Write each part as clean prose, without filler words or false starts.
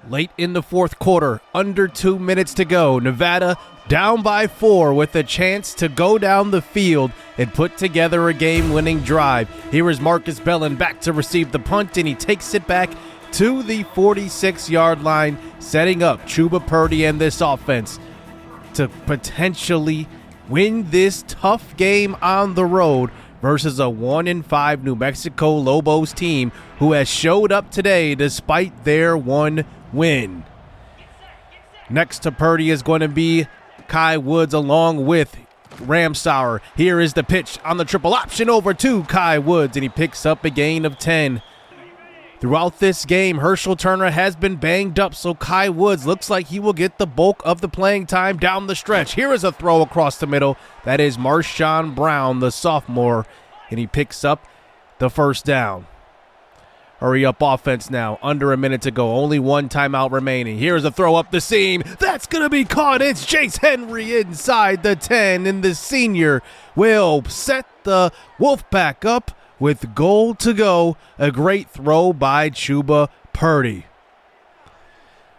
Late in the fourth quarter, under 2 minutes to go, Nevada down by 4 with a chance to go down the field and put together a game-winning drive. Here is Marcus Bellin back to receive the punt, and he takes it back to the 46-yard line, setting up Chuba Purdy and this offense to potentially win this tough game on the road versus a 1-5 New Mexico Lobos team who has showed up today despite their one win. Next to Purdy is going to be Kai Woods along with Ramsauer. Here is the pitch on the triple option over to Kai Woods, and he picks up a gain of 10. Throughout this game, Herschel Turner has been banged up, so Kai Woods looks like he will get the bulk of the playing time down the stretch. Here is a throw across the middle. That is Marshawn Brown, the sophomore, and he picks up the first down. Hurry up offense now. Under a minute to go. Only one timeout remaining. Here's a throw up the seam. That's going to be caught. It's Chase Henry inside the 10, and the senior will set the Wolfpack up with goal to go. A great throw by Chuba Purdy.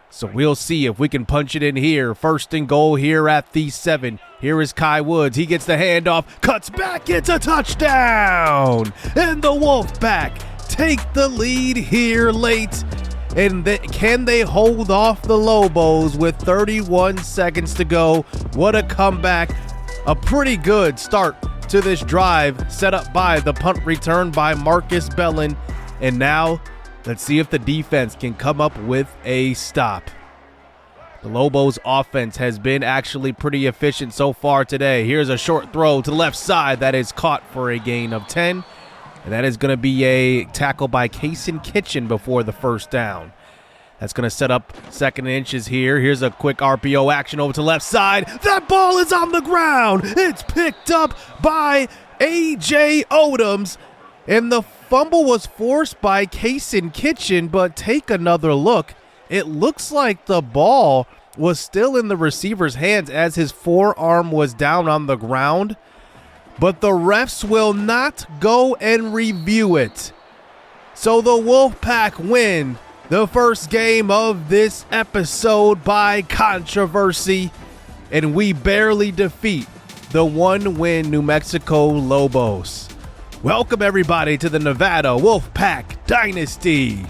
So we'll see if we can punch it in here. First and goal here at the 7. Here is Kai Woods. He gets the handoff, cuts back. It's a touchdown. And the Wolfpack take the lead here late. And can they hold off the Lobos with 31 seconds to go? What a comeback. A pretty good start to this drive set up by the punt return by Marcus Bellin. And now let's see if the defense can come up with a stop. The Lobos offense has been actually pretty efficient so far today. Here's a short throw to the left side that is caught for a gain of 10. And that is going to be a tackle by Kason Kitchen before the first down. That's going to set up second and inches here. Here's a quick RPO action over to the left side. That ball is on the ground. It's picked up by A.J. Odoms. And the fumble was forced by Kason Kitchen, but take another look. It looks like the ball was still in the receiver's hands as his forearm was down on the ground. But the refs will not go and review it. So the Wolfpack win the first game of this episode by controversy, and we barely defeat the one-win New Mexico Lobos. Welcome everybody to the Nevada Wolfpack Dynasty.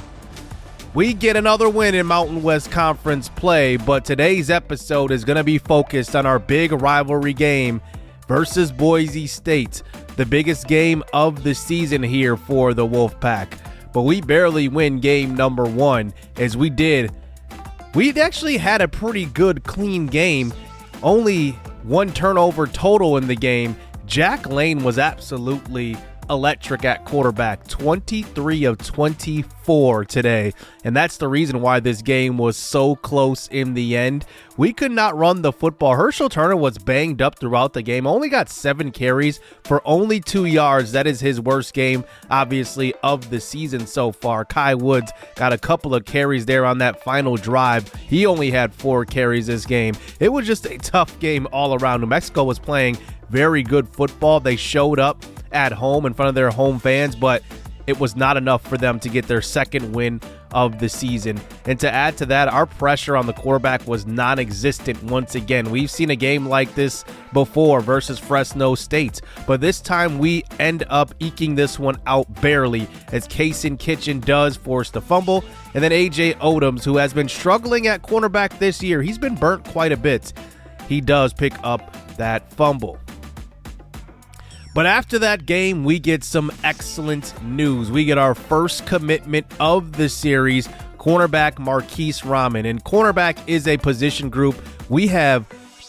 We get another win in Mountain West Conference play, but today's episode is going to be focused on our big rivalry game versus Boise State, the biggest game of the season here for the Wolfpack. But we barely win game number 1 as we actually had a pretty good clean game. Only one turnover total in the game. Jack Lane was absolutely electric at quarterback, 23 of 24 today, and that's the reason why this game was so close in the end. We could not run the football. Herschel Turner was banged up throughout the game, only got 7 carries for only 2 yards. That is his worst game, obviously, of the season so far. Kai Woods got a couple of carries there on that final drive. He only had 4 carries this game. It was just a tough game all around. New Mexico was playing very good football. They showed up at home in front of their home fans, but it was not enough for them to get their second win of the season. And to add to that, our pressure on the quarterback was non-existent once again. We've seen a game like this before versus Fresno State, but this time we end up eking this one out barely as Kason Kitchen does force the fumble, and then A.J. Odoms, who has been struggling at cornerback this year, he's been burnt quite a bit. He does pick up that fumble. But after that game, we get some excellent news. We get our first commitment of the series, cornerback Marquise Rahman. And cornerback is a position group we have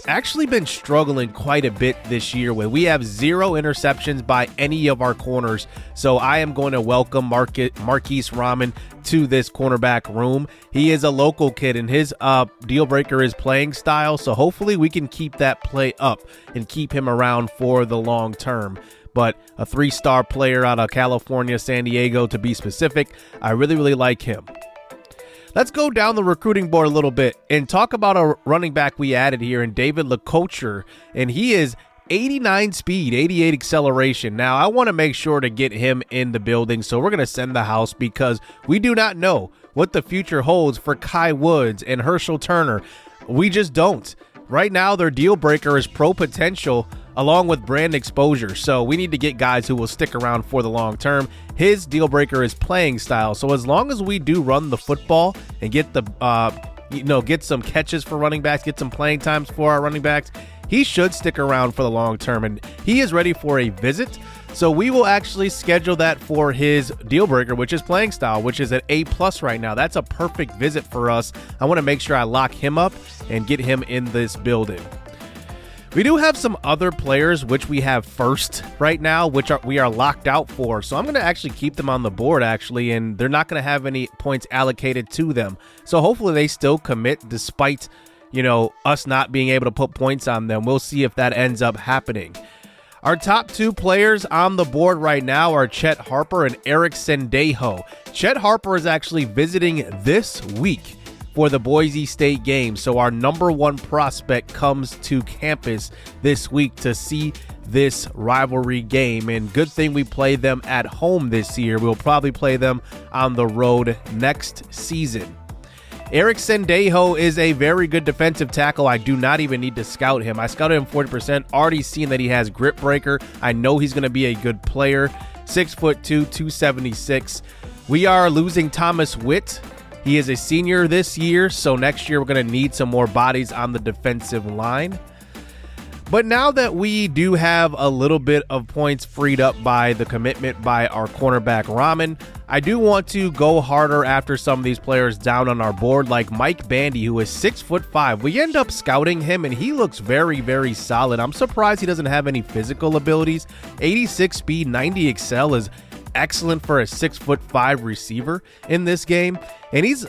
actually been struggling quite a bit this year with. We have 0 interceptions by any of our corners. So I am going to welcome Marquise Rahman to this cornerback room. He is a local kid, and his deal breaker is playing style. So hopefully we can keep that play up and keep him around for the long term. But a 3-star player out of California, San Diego to be specific. I really like him. Let's go down the recruiting board a little bit and talk about a running back we added here in David LeCoultre, and he is 89 speed, 88 acceleration. Now, I want to make sure to get him in the building, so we're going to send the house because we do not know what the future holds for Kai Woods and Herschel Turner. We just don't. Right now, their deal breaker is pro potential along with brand exposure. So we need to get guys who will stick around for the long term. His deal breaker is playing style. So as long as we do run the football and get the, get some catches for running backs, get some playing times for our running backs, he should stick around for the long term. And he is ready for a visit. So we will actually schedule that for his deal breaker, which is playing style, which is at A+ right now. That's a perfect visit for us. I want to make sure I lock him up and get him in this building. We do have some other players which we have first right now, which we are locked out for. So I'm going to actually keep them on the board, actually, and they're not going to have any points allocated to them. So hopefully they still commit despite, us not being able to put points on them. We'll see if that ends up happening. Our top two players on the board right now are Chet Harper and Eric Sendejo. Chet Harper is actually visiting this week for the Boise State game. So our number one prospect comes to campus this week to see this rivalry game. And good thing we play them at home this year. We'll probably play them on the road next season. Eric Sendejo is a very good defensive tackle. I do not even need to scout him. I scouted him 40%, already seen that he has grip breaker. I know he's going to be a good player. 6'2", 276. We are losing Thomas Witt. He is a senior this year, so next year we're going to need some more bodies on the defensive line. But now that we do have a little bit of points freed up by the commitment by our cornerback Rahman, I do want to go harder after some of these players down on our board, like Mike Bandy, who is 6'5". We end up scouting him, and he looks very, very solid. I'm surprised he doesn't have any physical abilities. 86 speed, 90 excel is excellent for a 6'5" receiver in this game, and he's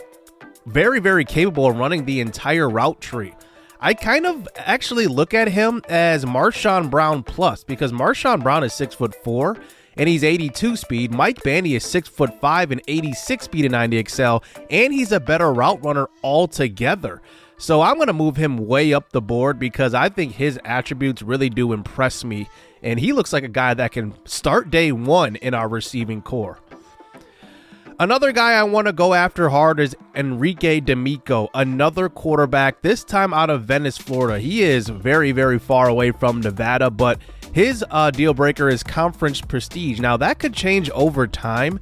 very, very capable of running the entire route tree. I kind of actually look at him as Marshawn Brown plus, because Marshawn Brown is 6'4" and he's 82 speed. Mike Bandy is 6'5" and 86 speed and 90 excel, and he's a better route runner altogether. So I'm going to move him way up the board because I think his attributes really do impress me, and he looks like a guy that can start day one in our receiving core. Another guy I want to go after hard is Enrique D'Amico, another quarterback, this time out of Venice, Florida. He is very, very far away from Nevada, but his deal breaker is conference prestige. Now, that could change over time,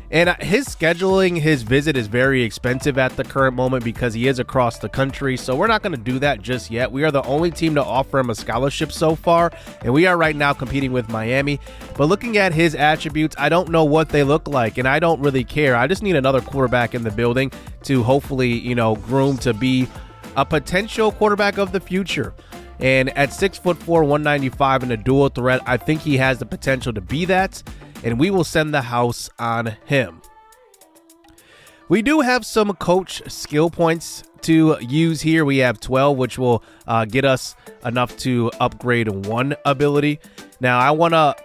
and his scheduling, his visit is very expensive at the current moment because he is across the country, so we're not going to do that just yet. We are the only team to offer him a scholarship so far, and we are right now competing with Miami. But looking at his attributes, I don't know what they look like, and I don't really care. I just need another quarterback in the building to hopefully, groom to be a potential quarterback of the future. And at 6'4", 195 and a dual threat, I think he has the potential to be that, and we will send the house on him. We do have some coach skill points to use here. We have 12, which will get us enough to upgrade one ability. Now, I want to,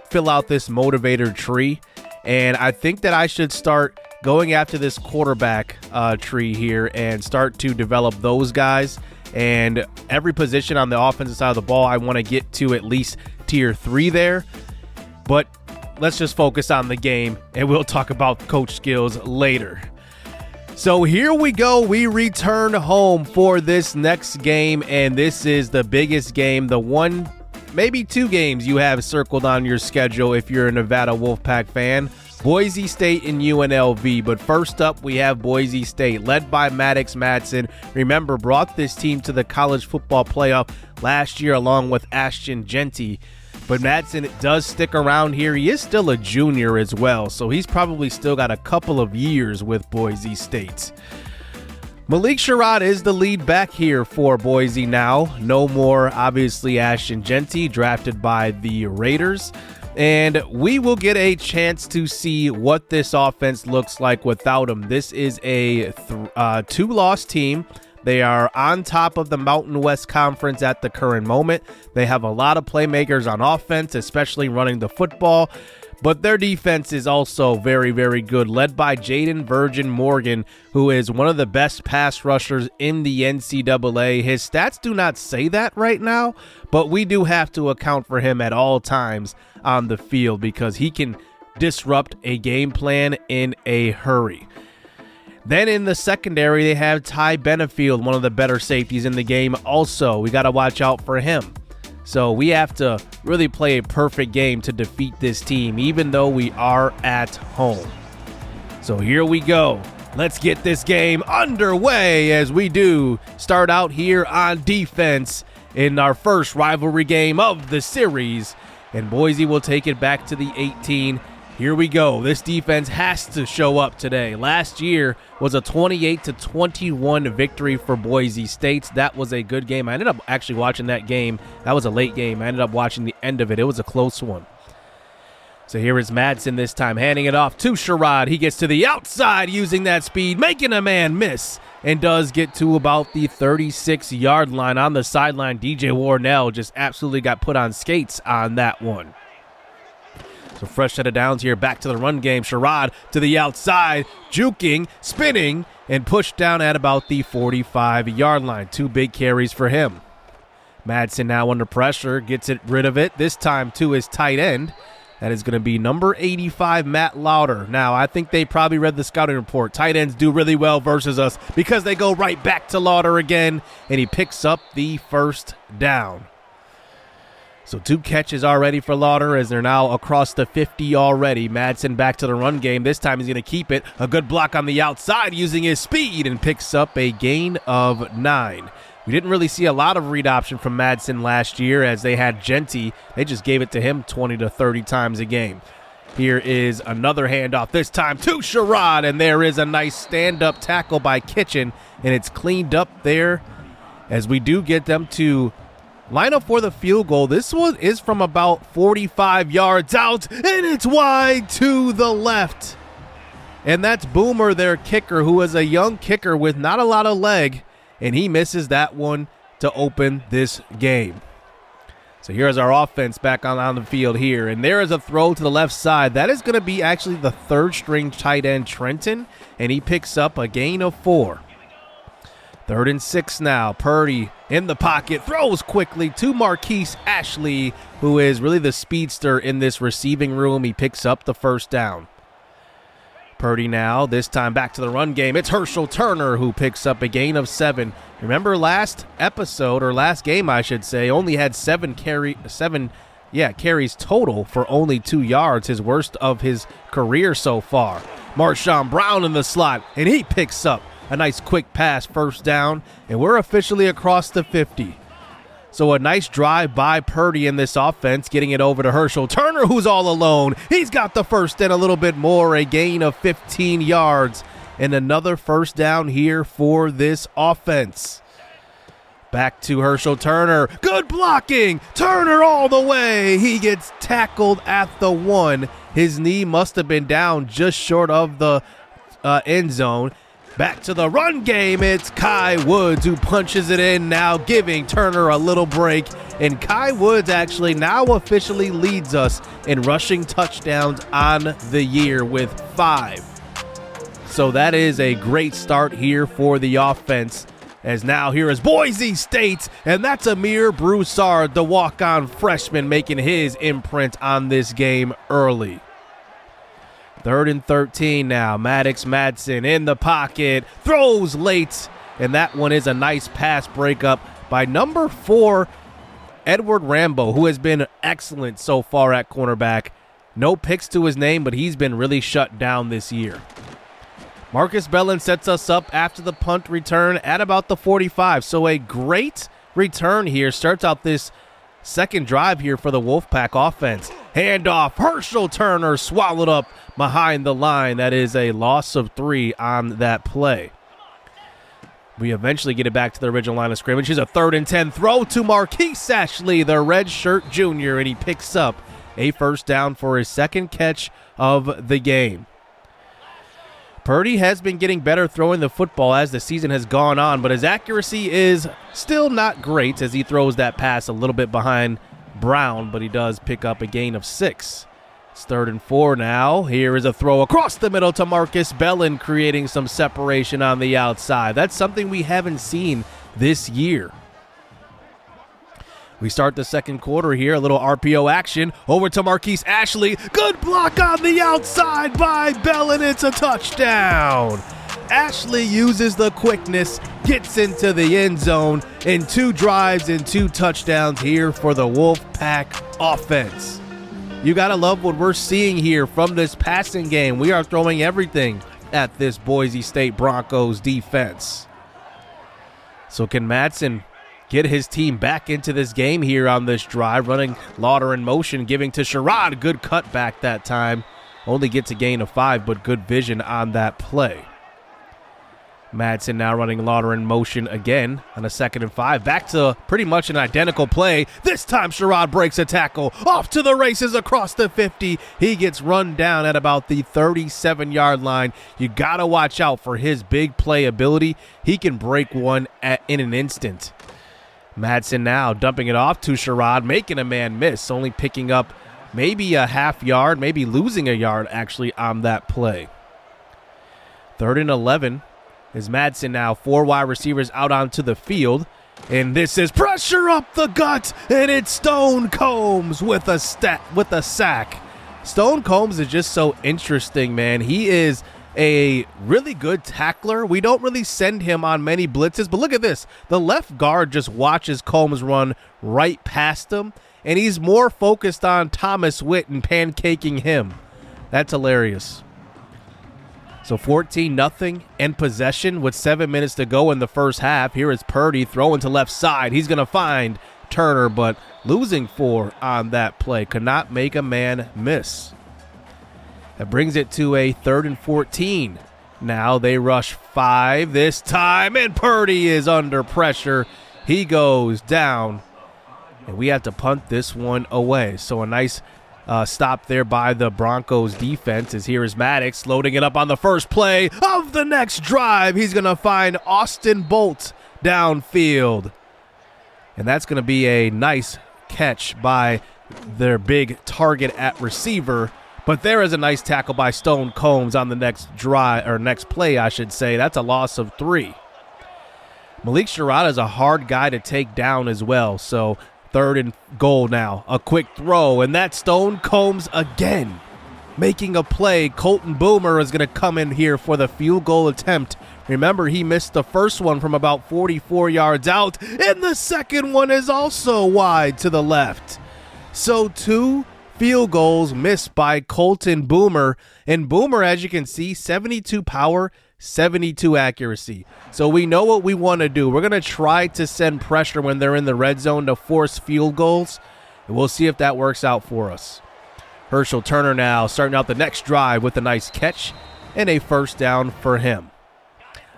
fill out this motivator tree, and I think that I should start going after this quarterback tree here and start to develop those guys. And every position on the offensive side of the ball, I want to get to at least tier 3 there. But let's just focus on the game, and we'll talk about coach skills later. So here we go. We return home for this next game, and this is the biggest game, the one, maybe two games you have circled on your schedule if you're a Nevada Wolfpack fan. Boise State and UNLV, but first up we have Boise State, led by Maddux Madsen. Remember, brought this team to the college football playoff last year along with Ashton Jeanty. But Madsen does stick around here. He is still a junior as well, so he's probably still got a couple of years with Boise State. Malik Sherrod is the lead back here for Boise now. No more, obviously, Ashton Jeanty, drafted by the Raiders. And we will get a chance to see what this offense looks like without him. This is a two-loss team. They are on top of the Mountain West Conference at the current moment. They have a lot of playmakers on offense, especially running the football. But their defense is also very, very good, led by Jaden Virgin Morgan, who is one of the best pass rushers in the NCAA. His stats do not say that right now, but we do have to account for him at all times on the field because he can disrupt a game plan in a hurry. Then in the secondary, they have Ty Benefield, one of the better safeties in the game also. We got to watch out for him. So we have to really play a perfect game to defeat this team, even though we are at home. So here we go. Let's get this game underway as we do start out here on defense in our first rivalry game of the series. And Boise will take it back to the 18. Here we go. This defense has to show up today. Last year was a 28-21 victory for Boise State. That was a good game. I ended up actually watching that game. That was a late game. I ended up watching the end of it. It was a close one. So here is Madsen this time, handing it off to Sherrod. He gets to the outside using that speed, making a man miss, and does get to about the 36-yard line on the sideline. DJ Warnell just absolutely got put on skates on that one. So fresh set of downs here, back to the run game. Sherrod to the outside, juking, spinning, and pushed down at about the 45-yard line. 2 big carries for him. Madsen now under pressure, gets rid of it, this time to his tight end. That is going to be number 85, Matt Lauder. Now, I think they probably read the scouting report. Tight ends do really well versus us because they go right back to Lauder again, and he picks up the first down. So 2 catches already for Lauder as they're now across the 50 already. Madsen back to the run game. This time he's going to keep it. A good block on the outside using his speed and picks up a gain of 9. We didn't really see a lot of read option from Madsen last year as they had Jeanty. They just gave it to him 20 to 30 times a game. Here is another handoff, this time to Sherrod, and there is a nice stand-up tackle by Kitchen, and it's cleaned up there as we do get them to line up for the field goal. This one is from about 45 yards out, and it's wide to the left. And that's Boomer, their kicker, who is a young kicker with not a lot of leg. And he misses that one to open this game. So here's our offense back on the field here. And there is a throw to the left side. That is going to be actually the 3rd-string tight end, Trenton. And he picks up a gain of 4. 3rd and 6 now. Purdy in the pocket. Throws quickly to Marquise Ashley, who is really the speedster in this receiving room. He picks up the first down. Purdy now, this time back to the run game. It's Herschel Turner who picks up a gain of 7. Remember last episode, or last game I should say, only had 7 carries total for only 2 yards, his worst of his career so far. Marshawn Brown in the slot, and he picks up a nice quick pass, first down, and we're officially across the 50. So a nice drive by Purdy in this offense, getting it over to Herschel Turner, who's all alone. He's got the first and a little bit more, a gain of 15 yards, and another first down here for this offense. Back to Herschel Turner. Good blocking. Turner all the way. He gets tackled at the 1. His knee must have been down just short of the end zone. Back to the run game, it's Kai Woods who punches it in now, giving Turner a little break. And Kai Woods actually now officially leads us in rushing touchdowns on the year with 5. So that is a great start here for the offense. As now here is Boise State, and that's Amir Broussard, the walk-on freshman, making his imprint on this game early. 3rd and 13 now. Maddux Madsen in the pocket, throws late, and that one is a nice pass breakup by number 4, Edward Rambo, who has been excellent so far at cornerback. No picks to his name, but he's been really shut down this year. Marcus Bellin sets us up after the punt return at about the 45. So a great return here. Starts out this second drive here for the Wolfpack offense. Handoff. Herschel Turner swallowed up behind the line. That is a loss of 3 on that play. We eventually get it back to the original line of scrimmage. Here's a 3rd and 10 throw to Marquise Ashley, the redshirt junior, and he picks up a first down for his second catch of the game. Purdy has been getting better throwing the football as the season has gone on, but his accuracy is still not great as he throws that pass a little bit behind Brown, but he does pick up a gain of 6. It's 3rd and 4 now. Here is a throw across the middle to Marcus Bellin, creating some separation on the outside. That's something we haven't seen this year. We start the second quarter here, a little RPO action over to Marquise Ashley. Good block on the outside by Bellin. It's a touchdown. Ashley uses the quickness, gets into the end zone, and 2 drives and 2 touchdowns here for the Wolfpack offense. You got to love what we're seeing here from this passing game. We are throwing everything at this Boise State Broncos defense. So can Madsen get his team back into this game here on this drive, running Lauder in motion, giving to Sherrod. Good cutback that time. Only gets a gain of 5, but good vision on that play. Madsen now running Lauder in motion again on a 2nd and 5. Back to pretty much an identical play. This time Sherrod breaks a tackle. Off to the races across the 50. He gets run down at about the 37-yard line. You got to watch out for his big play ability. He can break one in an instant. Madsen now dumping it off to Sherrod, making a man miss, only picking up maybe a half yard, maybe losing a yard actually on that play. 3rd and 11. Is Madsen now 4 wide receivers out onto the field. And this is pressure up the gut, and it's Stone Combs with a sack. Stone Combs is just so interesting, man. He is a really good tackler. We don't really send him on many blitzes, but look at this. The left guard just watches Combs run right past him, and he's more focused on Thomas Witt and pancaking him. That's hilarious. So 14-0 in possession with 7 minutes to go in the first half. Here is Purdy throwing to left side. He's going to find Turner, but losing 4 on that play. Could not make a man miss. That brings it to a 3rd and 14. Now they rush 5 this time, and Purdy is under pressure. He goes down, and we have to punt this one away. So a nice stop there by the Broncos defense, as here is Maddux loading it up on the first play of the next drive. He's going to find Austin Bolt downfield. And that's going to be a nice catch by their big target at receiver. But there is a nice tackle by Stone Combs on the next drive, or next play, I should say. That's a loss of 3. Malik Sherrod is a hard guy to take down as well. So 3rd and goal now. A quick throw, and that's Stone Combs again making a play. Colton Boomer is going to come in here for the field goal attempt. Remember, he missed the first one from about 44 yards out, and the second one is also wide to the left. So 2 field goals missed by Colton Boomer, and Boomer, as you can see, 72 power, 72 accuracy. So we know what we want to do. We're going to try to send pressure when they're in the red zone to force field goals, and we'll see if that works out for us. Herschel Turner now starting out the next drive with a nice catch and a first down for him.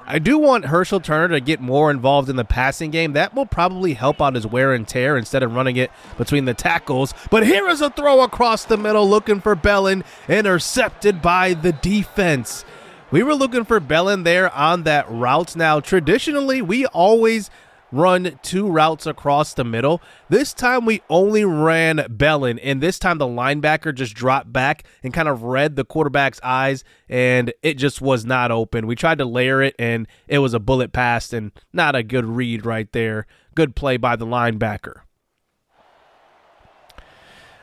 I do want Herschel Turner to get more involved in the passing game. That will probably help out his wear and tear instead of running it between the tackles. But here is a throw across the middle looking for Bellin, intercepted by the defense. We were looking for Bellin there on that route. Now, traditionally, we always run 2 routes across the middle. This time we only ran Bellin, and this time the linebacker just dropped back and kind of read the quarterback's eyes, and it just was not open. We tried to layer it, and it was a bullet pass, and not a good read right there. Good play by the linebacker.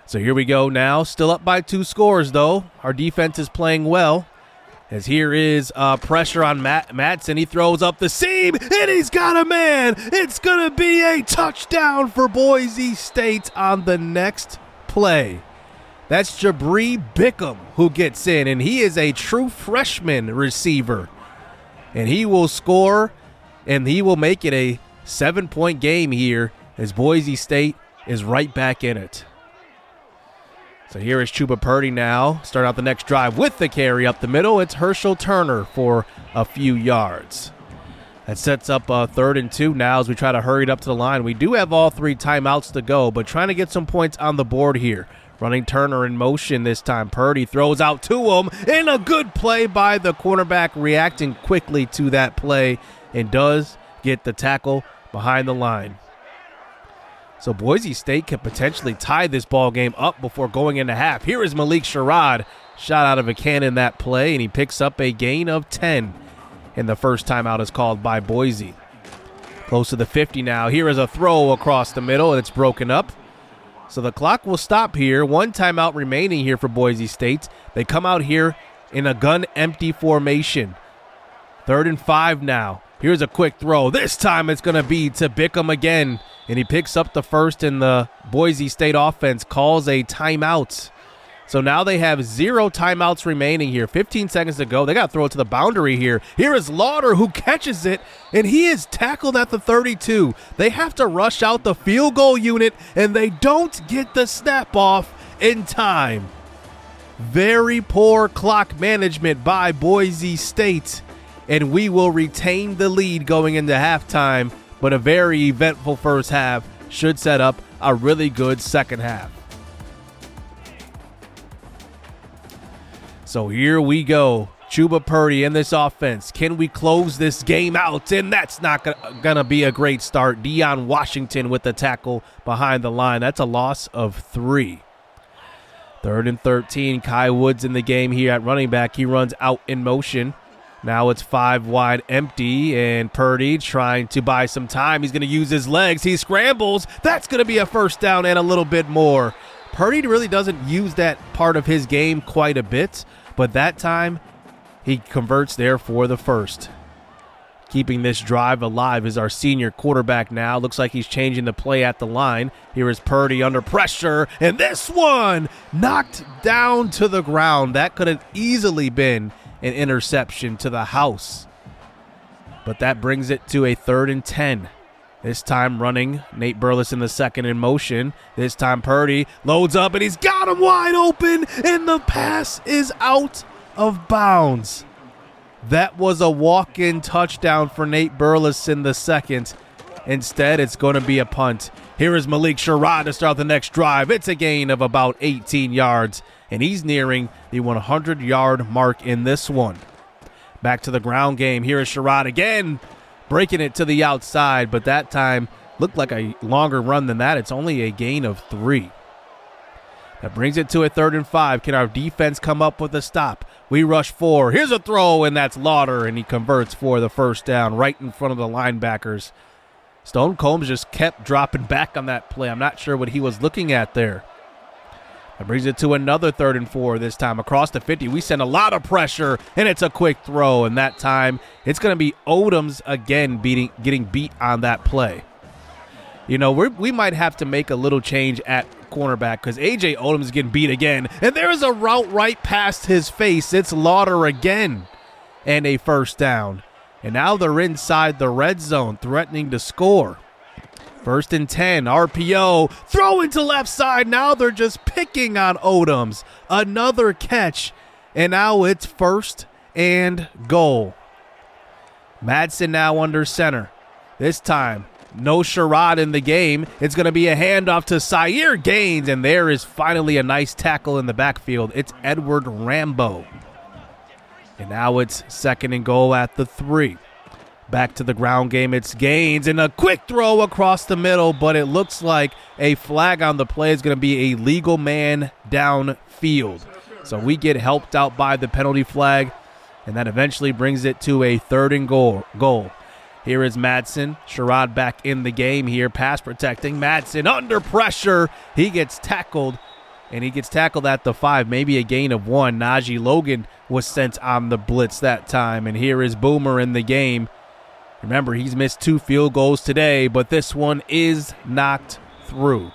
So here we go now. Still up by 2 scores, though. Our defense is playing well. As here is pressure on Madsen. He throws up the seam, and he's got a man. It's going to be a touchdown for Boise State on the next play. That's Jabri Bickham who gets in, and he is a true freshman receiver. And he will score, and he will make it a 7-point game here as Boise State is right back in it. So here is Chuba Purdy now, start out the next drive with the carry up the middle. It's Herschel Turner for a few yards. That sets up 3rd and 2 now as we try to hurry it up to the line. We do have all 3 timeouts to go, but trying to get some points on the board here. Running Turner in motion this time. Purdy throws out to him, and a good play by the cornerback, reacting quickly to that play, and does get the tackle behind the line. So Boise State could potentially tie this ball game up before going into half. Here is Malik Sherrod, shot out of a cannon that play, and he picks up a gain of 10. And the first timeout is called by Boise. Close to the 50 now. Here is a throw across the middle, and it's broken up. So the clock will stop here. 1 timeout remaining here for Boise State. They come out here in a gun empty formation. 3rd and 5 now. Here's a quick throw. This time it's going to be to Bickham again. And he picks up the first, and the Boise State offense calls a timeout. So now they have 0 timeouts remaining here. 15 seconds to go. They got to throw it to the boundary here. Here is Lauder, who catches it, and he is tackled at the 32. They have to rush out the field goal unit, and they don't get the snap off in time. Very poor clock management by Boise State, and we will retain the lead going into halftime, but a very eventful first half should set up a really good second half. So here we go. Chuba Purdy in this offense. Can we close this game out? And that's not going to be a great start. Deion Washington with the tackle behind the line. That's a loss of 3. 3rd and 13. Kai Woods in the game here at running back. He runs out in motion. Now it's 5 wide empty, and Purdy trying to buy some time. He's going to use his legs. He scrambles. That's going to be a first down and a little bit more. Purdy really doesn't use that part of his game quite a bit, but that time he converts there for the first. Keeping this drive alive is our senior quarterback now. Looks like he's changing the play at the line. Here is Purdy under pressure, and this one knocked down to the ground. That could have easily been an interception to the house. But that brings it to a 3rd and 10. This time running, Nate Burles in the second in motion. This time Purdy loads up, and he's got him wide open, and the pass is out of bounds. That was a walk-in touchdown for Nate Burles in the second. Instead, it's going to be a punt. Here is Malik Sherrod to start the next drive. It's a gain of about 18 yards, and he's nearing the 100-yard mark in this one. Back to the ground game. Here is Sherrod again, breaking it to the outside, but that time looked like a longer run than that. It's only a gain of 3. That brings it to a 3rd and 5. Can our defense come up with a stop? We rush 4. Here's a throw, and that's Lauder, and he converts for the first down right in front of the linebackers. Stone Combs just kept dropping back on that play. I'm not sure what he was looking at there. That brings it to another 3rd and 4 this time. Across the 50, we send a lot of pressure, and it's a quick throw, and that time it's going to be Odoms again getting beat on that play. You know, we might have to make a little change at cornerback because A.J. Odoms is getting beat again, and there is a route right past his face. It's Lauder again, and a first down. And now they're inside the red zone, threatening to score. 1st and 10, RPO, throwing to left side. Now they're just picking on Odoms. Another catch, and now it's 1st and goal. Madsen now under center. This time, no Sherrod in the game. It's going to be a handoff to Syer Gaines, and there is finally a nice tackle in the backfield. It's Edward Rambo. And now it's 2nd and goal at the 3. Back to the ground game, it's Gaines, and a quick throw across the middle, but it looks like a flag on the play is going to be a legal man downfield. So we get helped out by the penalty flag, and that eventually brings it to a 3rd and goal. Here is Madsen. Sherrod back in the game here, pass protecting. Madsen under pressure. He gets tackled, and he gets tackled at the 5, maybe a gain of 1. Najee Logan was sent on the blitz that time, and here is Boomer in the game. Remember, he's missed 2 field goals today, but this one is knocked through.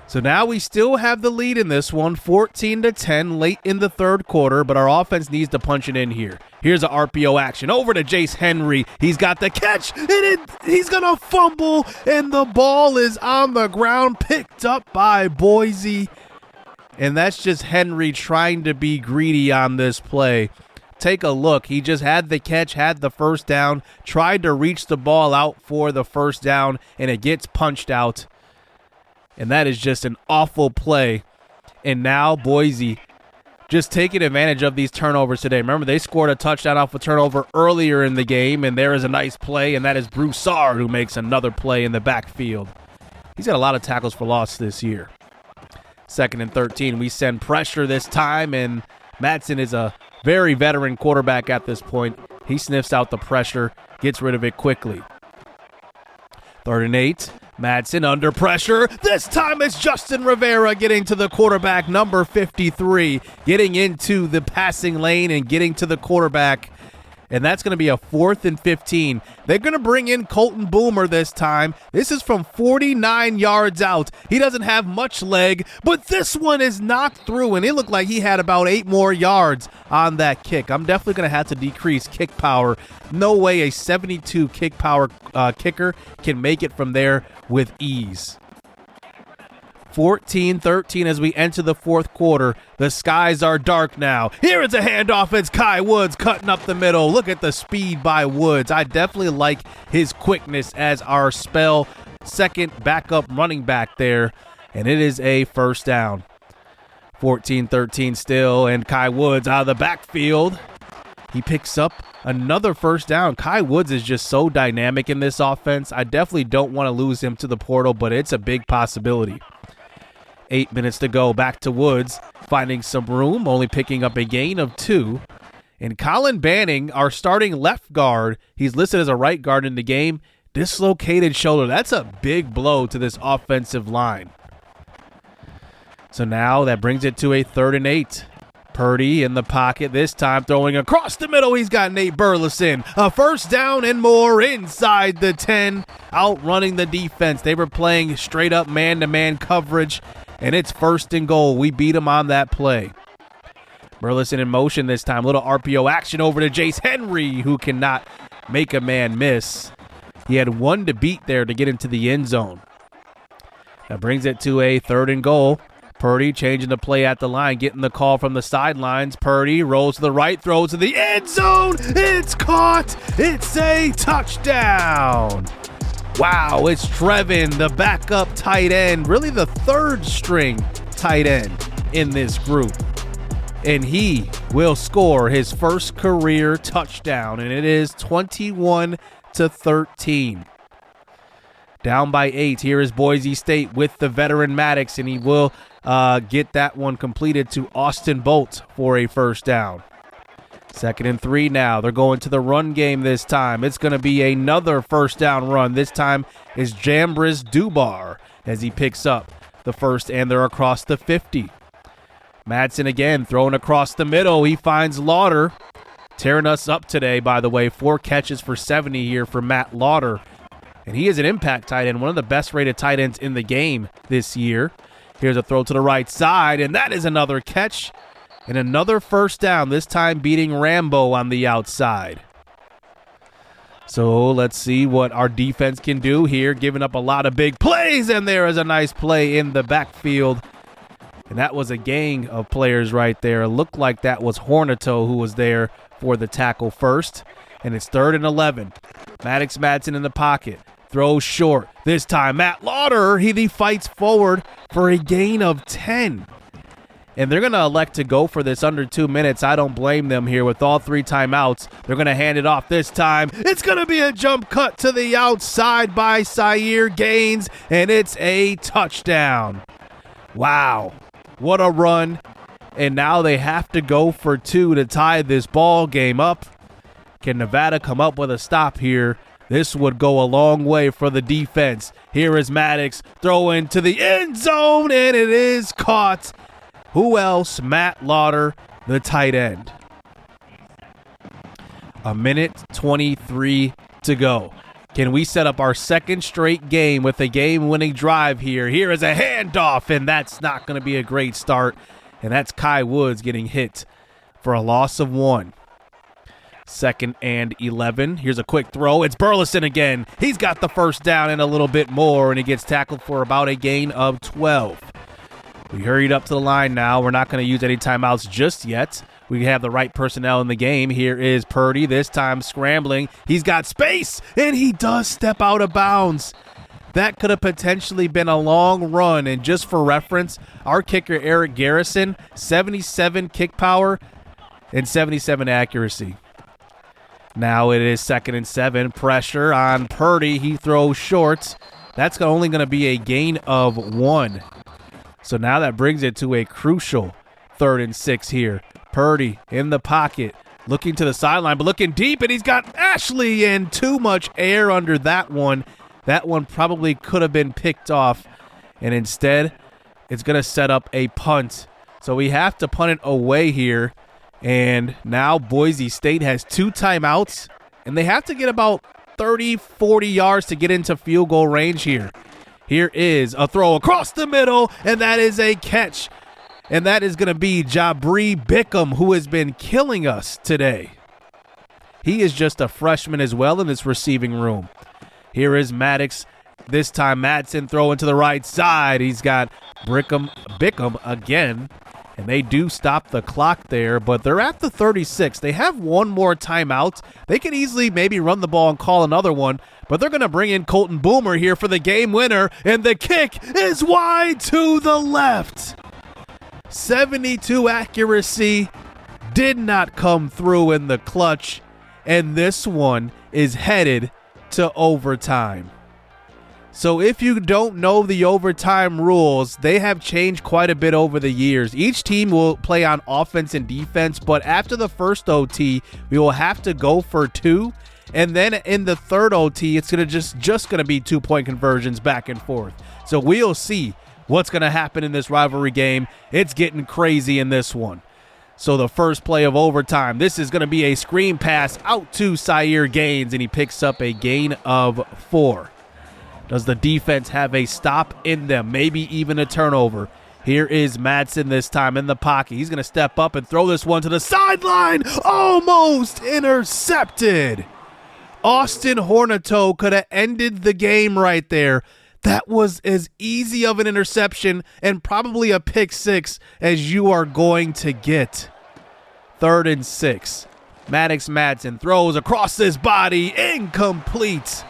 So now we still have the lead in this one, 14-10 late in the 3rd quarter, but our offense needs to punch it in here. Here's an RPO action over to Jace Henry. He's got the catch, and he's going to fumble, and the ball is on the ground, picked up by Boise. And that's just Henry trying to be greedy on this play. Take a look. He just had the catch, had the first down, tried to reach the ball out for the first down, and it gets punched out. And that is just an awful play. And now Boise just taking advantage of these turnovers today. Remember, they scored a touchdown off a turnover earlier in the game, and there is a nice play, and that is Broussard who makes another play in the backfield. He's got a lot of tackles for loss this year. 2nd and 13. We send pressure this time, and Madsen is a very veteran quarterback at this point. He sniffs out the pressure, gets rid of it quickly. 3rd and 8. Madsen under pressure. This time it's Justin Rivera getting to the quarterback, number 53, getting into the passing lane and getting to the quarterback. and that's going to be a 4th and 15. They're going to bring in Colton Boomer this time. This is from 49 yards out. He doesn't have much leg, but this one is knocked through, and it looked like he had about 8 more yards on that kick. I'm definitely going to have to decrease kick power. No way a 72 kick power kicker can make it from there with ease. 14-13 as we enter the fourth quarter. The skies are dark now. Here is a handoff. It's Kai Woods cutting up the middle. Look at the speed by Woods. I definitely like his quickness as our spell second backup running back there. And it is a first down. 14-13 still, and Kai Woods out of the backfield. He picks up another first down. Kai Woods is just so dynamic in this offense. I definitely don't want to lose him to the portal, but it's a big possibility. 8 minutes to go. Back to Woods, finding some room, only picking up a gain of 2. And Colin Banning, our starting left guard, he's listed as a right guard in the game, dislocated shoulder. That's a big blow to this offensive line. So now that brings it to a 3rd and 8. Purdy in the pocket, this time throwing across the middle. He's got Nate Burleson. A first down and more inside the 10, outrunning the defense. They were playing straight up man-to-man coverage, and it's 1st and goal. We beat him on that play. Burleson in motion this time. Little RPO action over to Jace Henry, who cannot make a man miss. He had one to beat there to get into the end zone. That brings it to a 3rd and goal. Purdy changing the play at the line, getting the call from the sidelines. Purdy rolls to the right, throws to the end zone. It's caught. It's a touchdown. Wow, it's Trevin, the backup tight end, really the 3rd string tight end in this group. And he will score his first career touchdown, and it is 21-13. Down by 8. Here is Boise State with the veteran Maddux, and he will get that one completed to Austin Bolt for a first down. 2nd and 3 now. They're going to the run game this time. It's going to be another first down run. This time is Jambris Dubar as he picks up the first, and they're across the 50. Madsen again throwing across the middle. He finds Lauder. Tearing us up today, by the way. 4 catches for 70 here for Matt Lauder. And he is an impact tight end, one of the best rated tight ends in the game this year. Here's a throw to the right side, and that is another catch. And another first down, this time beating Rambo on the outside. So let's see what our defense can do here, giving up a lot of big plays, and there is a nice play in the backfield. And that was a gang of players right there. It looked like that was Hornato who was there for the tackle first. And it's 3rd and 11. Maddux Madsen in the pocket. Throws short. This time, Matt Lauder, he fights forward for a gain of 10. And they're going to elect to go for this under 2 minutes. I don't blame them here with all 3 timeouts. They're going to hand it off this time. It's going to be a jump cut to the outside by Sayer Gaines, and it's a touchdown. Wow, what a run. And now they have to go for 2 to tie this ball game up. Can Nevada come up with a stop here? This would go a long way for the defense. Here is Maddux throwing to the end zone, and it is caught. Who else? Matt Lauder, the tight end. 1:23 to go. Can we set up our 2nd straight game with a game-winning drive here? Here is a handoff, and that's not going to be a great start. And that's Kai Woods getting hit for a loss of 1. 2nd and 11. Here's a quick throw. It's Burleson again. He's got the first down and a little bit more, and he gets tackled for about a gain of 12. We hurried up to the line now. We're not going to use any timeouts just yet. We have the right personnel in the game. Here is Purdy, this time scrambling. He's got space, and he does step out of bounds. That could have potentially been a long run, and just for reference, our kicker Eric Garrison, 77 kick power and 77 accuracy. Now it is 2nd and 7. Pressure on Purdy. He throws short. That's only going to be a gain of 1. So now that brings it to a crucial 3rd and 6 here. Purdy in the pocket, looking to the sideline, but looking deep, and he's got Ashley in. Too much air under that one. That one probably could have been picked off, and instead it's going to set up a punt. So we have to punt it away here. And now Boise State has 2 timeouts, and they have to get about 30, 40 yards to get into field goal range here. Here is a throw across the middle, and that is a catch. And that is going to be Jabri Bickham, who has been killing us today. He is just a freshman as well in this receiving room. Here is Maddux. This time Madsen throwing to the right side. He's got Bickham again. And they do stop the clock there, but they're at the 36. They have one more timeout. They could easily maybe run the ball and call another one, but they're going to bring in Colton Boomer here for the game winner, and the kick is wide to the left. 72 accuracy did not come through in the clutch, and this one is headed to overtime. So if you don't know the overtime rules, they have changed quite a bit over the years. Each team will play on offense and defense, but after the first OT, we will have to go for 2. And then in the third OT, it's going to just going to be 2-point conversions back and forth. So we'll see what's going to happen in this rivalry game. It's getting crazy in this one. So the first play of overtime, this is going to be a screen pass out to Zaire Gaines, and he picks up a gain of 4. Does the defense have a stop in them? Maybe even a turnover. Here is Madsen this time in the pocket. He's going to step up and throw this one to the sideline. Almost intercepted. Austin Hornato could have ended the game right there. That was as easy of an interception and probably a pick 6 as you are going to get. 3rd and 6. Maddux Madsen throws across his body. Incomplete.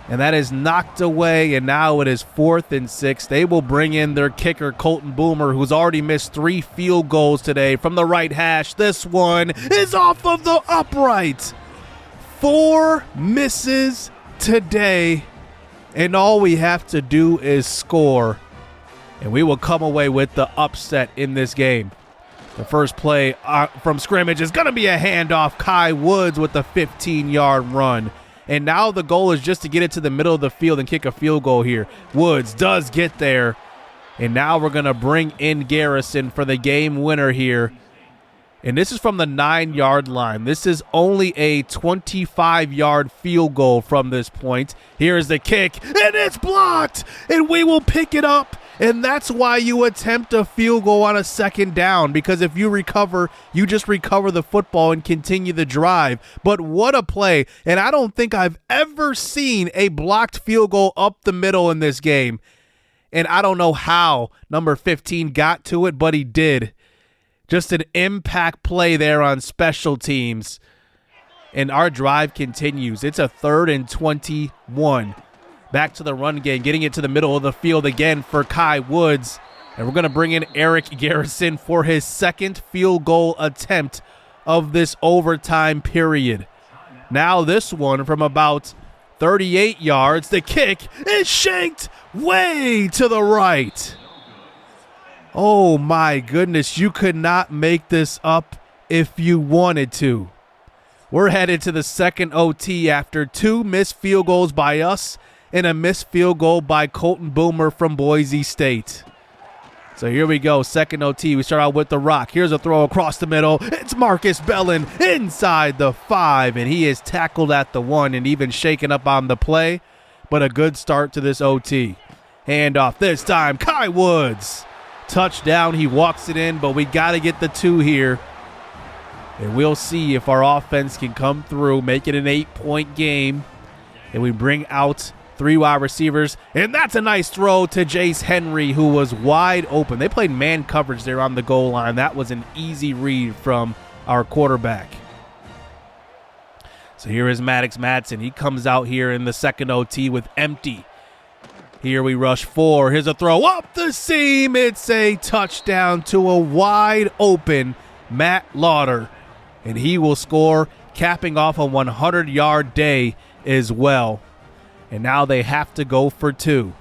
And that is knocked away, and now it is 4th and 6. They will bring in their kicker, Colton Boomer, who's already missed 3 field goals today from the right hash. This one is off of the upright. 4 misses today, and all we have to do is score, and we will come away with the upset in this game. The first play from scrimmage is going to be a handoff. Kai Woods with the 15-yard run. And now the goal is just to get it to the middle of the field and kick a field goal here. Woods does get there. And now we're going to bring in Garrison for the game winner here. And this is from the 9-yard line. This is only a 25-yard field goal from this point. Here is the kick, and it's blocked. And we will pick it up. And that's why you attempt a field goal on a 2nd down, because if you recover, you just recover the football and continue the drive. But what a play. And I don't think I've ever seen a blocked field goal up the middle in this game. And I don't know how number 15 got to it, but he did. Just an impact play there on special teams. And our drive continues. It's a 3rd and 21. Back to the run game, getting it to the middle of the field again for Kai Woods. And we're going to bring in Eric Garrison for his 2nd field goal attempt of this overtime period. Now this one from about 38 yards. The kick is shanked way to the right. Oh my goodness, you could not make this up if you wanted to. We're headed to the 2nd OT after 2 missed field goals by us and a missed field goal by Colton Boomer from Boise State. So here we go, 2nd OT. We start out with the rock. Here's a throw across the middle. It's Marcus Bellin inside the 5, and he is tackled at the 1 and even shaken up on the play. But a good start to this OT. Handoff this time, Kai Woods. Touchdown, he walks it in, but we got to get the 2 here. And we'll see if our offense can come through, make it an 8-point game. And we bring out 3 wide receivers, and that's a nice throw to Jace Henry, who was wide open. They played man coverage there on the goal line. That was an easy read from our quarterback. So here is Maddux Madsen. He comes out here in the 2nd OT with empty. Here we rush 4. Here's a throw up the seam. It's a touchdown to a wide open Matt Lauder, and he will score, capping off a 100-yard day as well. And now they have to go for 2.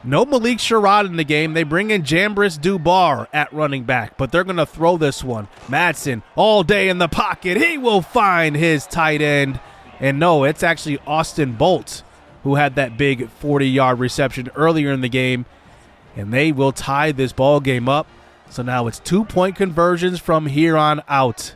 No Malik Sherrod in the game. They bring in Jambris Dubar at running back, but they're going to throw this one. Madsen all day in the pocket. He will find his tight end. And no, it's actually Austin Bolt who had that big 40-yard reception earlier in the game. And they will tie this ball game up. 3 minutes So now it's 2-point conversions from here on out.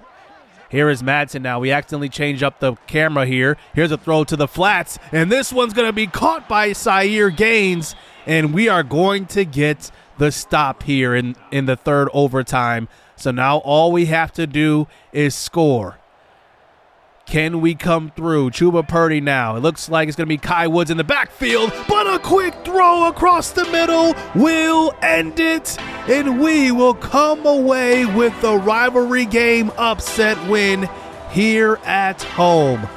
Here is Madsen now. We accidentally changed up the camera here. Here's a throw to the flats, and this one's going to be caught by Syer Gaines, and we are going to get the stop here in the third overtime. So now all we have to do is score. Can we come through? Chuba Purdy now. It looks like it's going to be Kai Woods in the backfield, but a quick throw across the middle will end it, and we will come away with the rivalry game upset win here at home.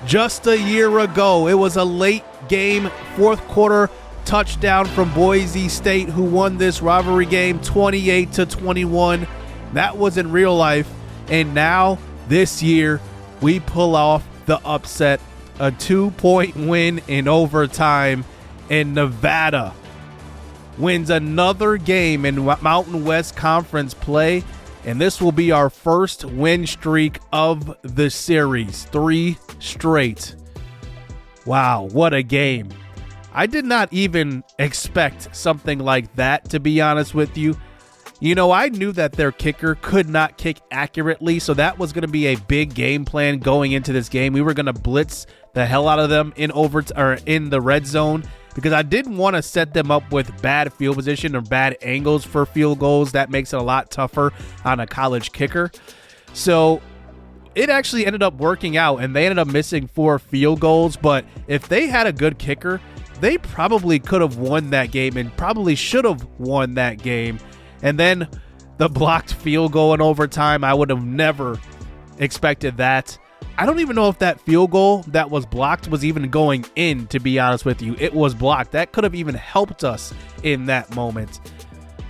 Just a year ago, it was a late game, fourth quarter touchdown from Boise State, who won this rivalry game 28-21. That was in real life, and now this year, we pull off the upset, a 2-point win in overtime, and Nevada wins another game in Mountain West Conference play, and this will be our first win streak of the series, 3 straight. Wow, what a game. I did not even expect something like that, to be honest with you. You know, I knew that their kicker could not kick accurately, so that was going to be a big game plan going into this game. We were going to blitz the hell out of them in the red zone, because I didn't want to set them up with bad field position or bad angles for field goals. That makes it a lot tougher on a college kicker. So it actually ended up working out, and they ended up missing 4 field goals. But if they had a good kicker, they probably could have won that game and probably should have won that game. And then the blocked field goal in overtime, I would have never expected that. I don't even know if that field goal that was blocked was even going in, to be honest with you. It was blocked. That could have even helped us in that moment.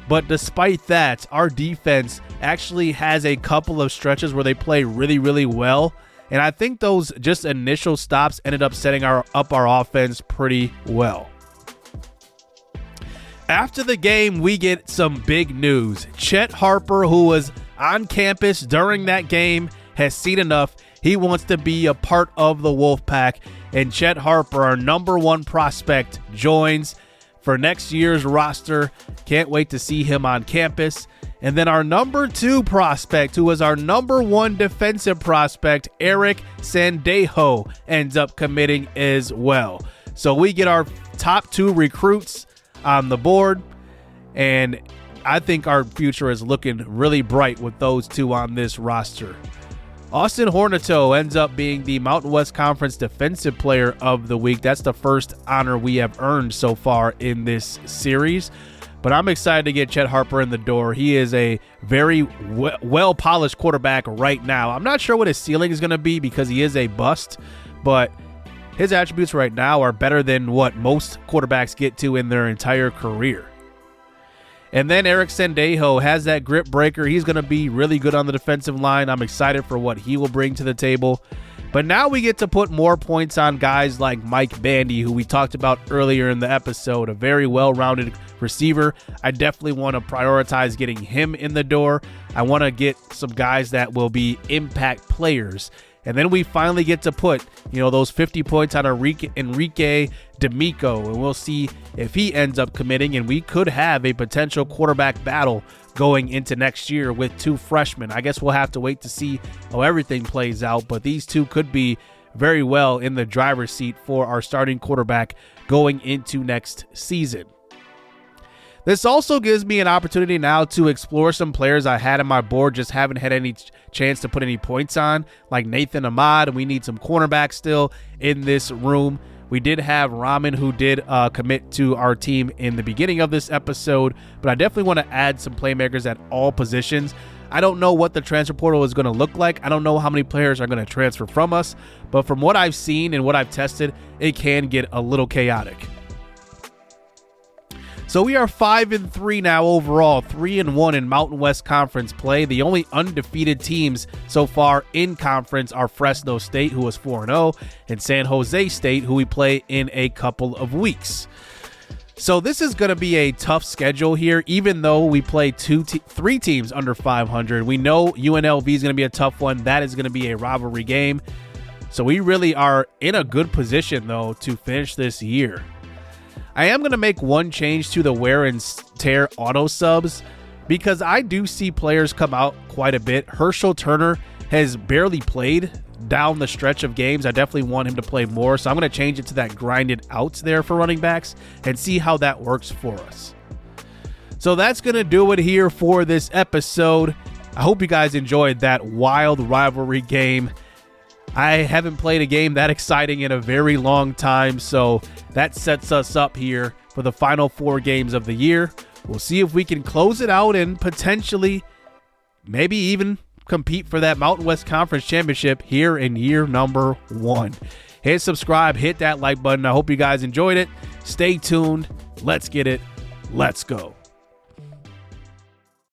But despite that, our defense actually has a couple of stretches where they play really, really well. And I think those just initial stops ended up setting up our offense pretty well. After the game, we get some big news. Chet Harper, who was on campus during that game, has seen enough. He wants to be a part of the Wolfpack. And Chet Harper, our #1 prospect, joins for next year's roster. Can't wait to see him on campus. And then our #2 prospect, who was our #1 defensive prospect, Eric Sandejo, ends up committing as well. So we get our top 2 recruits on the board, and I think our future is looking really bright with those 2 on this roster. Austin Hornato ends up being the Mountain West Conference Defensive Player of the Week. That's the first honor we have earned so far in this series, but I'm excited to get Chet Harper in the door. He is a very well-polished quarterback right now. I'm not sure what his ceiling is going to be because he is a bust, but his attributes right now are better than what most quarterbacks get to in their entire career. And then Eric Sandejo has that grip breaker. He's going to be really good on the defensive line. I'm excited for what he will bring to the table. But now we get to put more points on guys like Mike Bandy, who we talked about earlier in the episode, a very well-rounded receiver. I definitely want to prioritize getting him in the door. I want to get some guys that will be impact players. And then we finally get to put, those 50 points on Enrique D'Amico, and we'll see if he ends up committing, and we could have a potential quarterback battle going into next year with 2 freshmen. I guess we'll have to wait to see how everything plays out, but these 2 could be very well in the driver's seat for our starting quarterback going into next season. This also gives me an opportunity now to explore some players I had on my board, just haven't had any chance to put any points on, like Nathan Ahmad. We need some cornerbacks still in this room. We did have Rahman, who did commit to our team in the beginning of this episode, but I definitely want to add some playmakers at all positions. I don't know what the transfer portal is going to look like. I don't know how many players are going to transfer from us, but from what I've seen and what I've tested, it can get a little chaotic. So we are 5-3 now overall, 3-1 in Mountain West Conference play. The only undefeated teams so far in conference are Fresno State, who was 4-0, and San Jose State, who we play in a couple of weeks. So this is going to be a tough schedule here, even though we play 3 teams under 500. We know UNLV is going to be a tough one. That is going to be a rivalry game. So we really are in a good position, though, to finish this year. I am going to make one change to the wear and tear auto subs. because I do see players come out quite a bit. Herschel Turner has barely played down the stretch of games. I definitely want him to play more, so I'm going to change it to that grinded outs there for running backs and see how that works for us. So that's going to do it here for this episode. I hope you guys enjoyed that wild rivalry game. I haven't played a game that exciting in a very long time, so that sets us up here for the final 4 games of the year. We'll see if we can close it out and potentially maybe even compete for that Mountain West Conference Championship here in year number 1. Hit subscribe, hit that like button. I hope you guys enjoyed it. Stay tuned. Let's get it. Let's go.